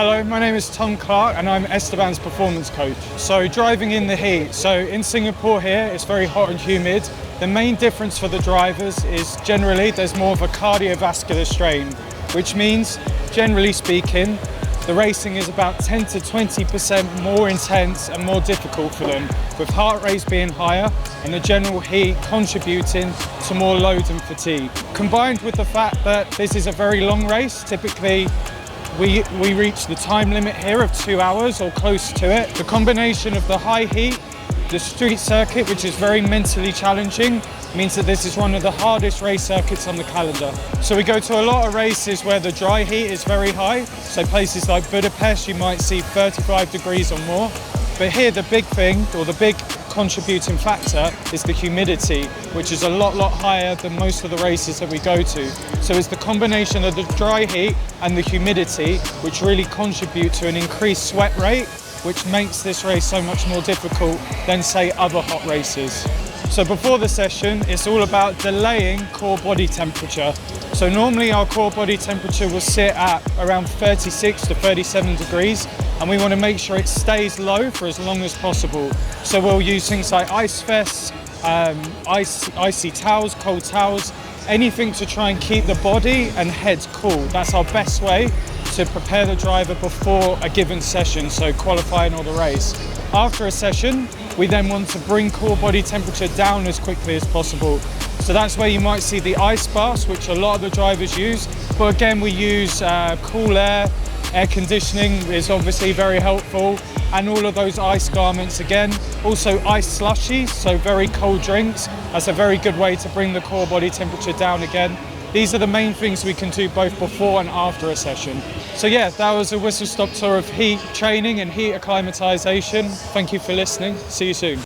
Hello, my name is Tom Clark and I'm Esteban's performance coach. So driving in the heat. So in Singapore here, it's very hot and humid. The main difference for the drivers is generally there's more of a cardiovascular strain, which means, generally speaking, the racing is about 10 to 20% more intense and more difficult for them, with heart rates being higher and the general heat contributing to more load and fatigue. Combined with the fact that this is a very long race, typically we reach the time limit here of 2 hours or close to it. The combination of the high heat, the street circuit, which is very mentally challenging, means that this is one of the hardest race circuits on the calendar. So we go to a lot of races where the dry heat is very high. So places like Budapest, you might see 35 degrees or more. But here the big thing, or the big contributing factor, is the humidity, which is a lot higher than most of the races that we go to. So it's the combination of the dry heat and the humidity which really contribute to an increased sweat rate, which makes this race so much more difficult than, say, other hot races. So before the session, it's all about delaying core body temperature. So normally our core body temperature will sit at around 36 to 37 degrees, and we want to make sure it stays low for as long as possible. So we'll use things like ice vests, icy towels, cold towels, anything to try and keep the body and head cool. That's our best way to prepare the driver before a given session, so qualifying or the race. After a session, we then want to bring core body temperature down as quickly as possible. So that's where you might see the ice baths, which a lot of the drivers use. But again, we use cool air conditioning is obviously very helpful, and all of those ice garments again. Also ice slushies, so very cold drinks. That's a very good way to bring the core body temperature down again. These are the main things we can do both before and after a session. So yeah, that was a whistle-stop tour of heat training and heat acclimatization. Thank you for listening. See you soon.